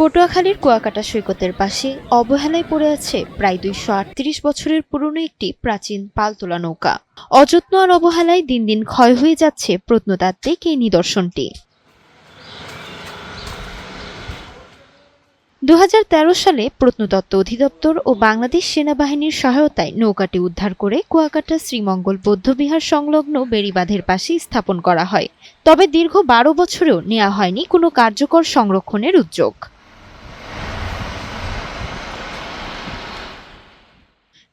পটুয়াখালীর কুয়াকাটা সৈকতের পাশে অবহেলায় পড়ে আছে প্রায় ২৩৮ বছরের পুরনো একটি প্রাচীন পালতোলা নৌকা। অযত্ন আর অবহেলায় দিন দিন ক্ষয় হয়ে যাচ্ছে প্রত্নতাত্ত্বিক এই নিদর্শনটি। ২০১৩ সালে প্রত্নতত্ত্ব অধিদপ্তর ও বাংলাদেশ সেনাবাহিনীর সহায়তায় নৌকাটি উদ্ধার করে কুয়াকাটা শ্রীমঙ্গল বৌদ্ধবিহার সংলগ্ন বেড়িবাঁধের পাশে স্থাপন করা হয়। তবে দীর্ঘ ১২ বছরেও নেওয়া হয়নি কোনো কার্যকর সংরক্ষণের উদ্যোগ।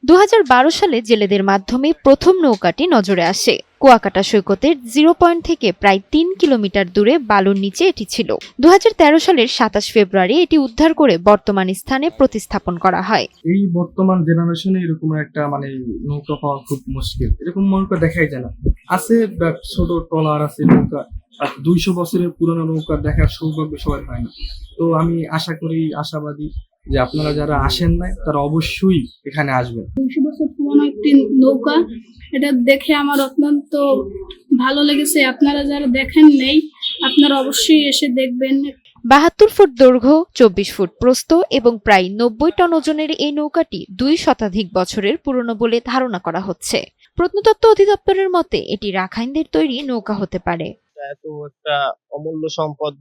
২০১২ সালে জেলেদের মাধ্যমে প্রথম নৌকাটি নজরে আসে। কুয়াকাটা সৈকতের 0 পয়েন্ট থেকে প্রায় ৩ কিলোমিটার দূরে বালুর নিচে এটি ছিল। ২০১৩ সালের ২৭ ফেব্রুয়ারি এটি উদ্ধার করে বর্তমান স্থানে প্রতিস্থাপন করা হয়। এই বর্তমান জেনারেশনে এরকম একটা নৌকা পাওয়া খুব মুশকিল। এরকম নৌকা দেখাই যায় না। আছে ছোট ট্রলার, আছে নৌকা, ২০০ বছরের পুরনো নৌকা দেখার সৌভাগ্য সবার হয় না। তো আমি আশাবাদী যে আপনারা যারা আসেন নাই তারা অবশ্যই এখানে আসবেন। ২০০ বছর পুরনো একটি নৌকা, এটা দেখে আমার অত্যন্ত ভালো লেগেছে। আপনারা যারা দেখেন নেই, আপনারা অবশ্যই এসে দেখবেন। ৭২ ফুট দৈর্ঘ্য, ২৪ ফুট প্রস্থ এবং প্রায় ৯০ টন ওজনের এই নৌকাটি ২ শতাধিক বছরের পুরনো বলে ধারণা করা হচ্ছে। প্রত্নতত্ত্ব অধিদপ্তরের মতে এটি রাখাইনদের তৈরি নৌকা হতে পারে। এত একটা অমূল্য সম্পদ,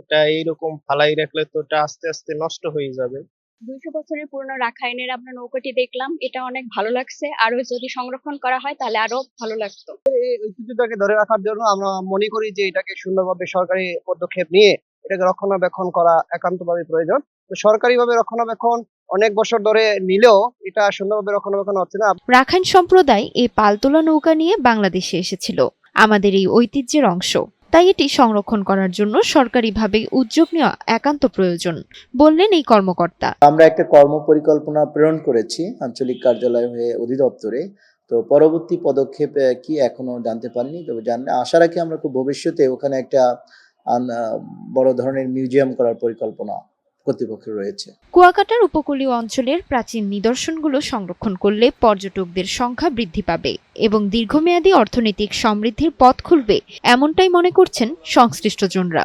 এটা এইরকম ফালাই রাখলে তো এটা আস্তে আস্তে নষ্ট হয়ে যাবে। ২০০ বছরের পুরনো রাখাইনের আমরা নৌকাটি দেখলাম, এটা অনেক ভালো লাগছে। আরো যদি সংরক্ষণ করা হয় তাহলে আরো ভালো লাগতো। এই ঐতিহ্যটাকে ধরে রাখার জন্য আমরা মনে করি যে এটাকে সুন্দরভাবে সরকারি পদক্ষেপ নিয়ে এটাকে রক্ষণাবেক্ষণ করা একান্তভাবে প্রয়োজন। তো সরকারিভাবে রক্ষণাবেক্ষণ অনেক বছর ধরে নিলেও এটা সুন্দরভাবে রক্ষণাবেক্ষণ হচ্ছে না। রাখাইন সম্প্রদায় এই পালতোলা নৌকা নিয়ে বাংলাদেশে এসেছিল, আমাদের এই ঐতিহ্যের অংশ। তাই এটি সংরক্ষণ করার জন্য সরকারিভাবে উদ্যোগ নেওয়া একান্ত প্রয়োজন, বললেন এই কর্মকর্তা। আমরা একটা কর্মপরিকল্পনা প্রেরণ করেছি আঞ্চলিক কার্যালয় হয়ে অধিদপ্তরে। তো পরবর্তী পদক্ষেপ কি এখনো জানতে পারিনি, তবে আশা রাখি আমরা খুব ভবিষ্যতে ওখানে একটা বড় ধরনের মিউজিয়াম করার পরিকল্পনা কর্তৃপক্ষের রয়েছে। কুয়াকাটার উপকূলীয় অঞ্চলের প্রাচীন নিদর্শনগুলো সংরক্ষণ করলে পর্যটকদের সংখ্যা বৃদ্ধি পাবে এবং দীর্ঘমেয়াদী অর্থনৈতিক সমৃদ্ধির পথ খুলবে, এমনটাই মনে করছেন সংশ্লিষ্টজনরা।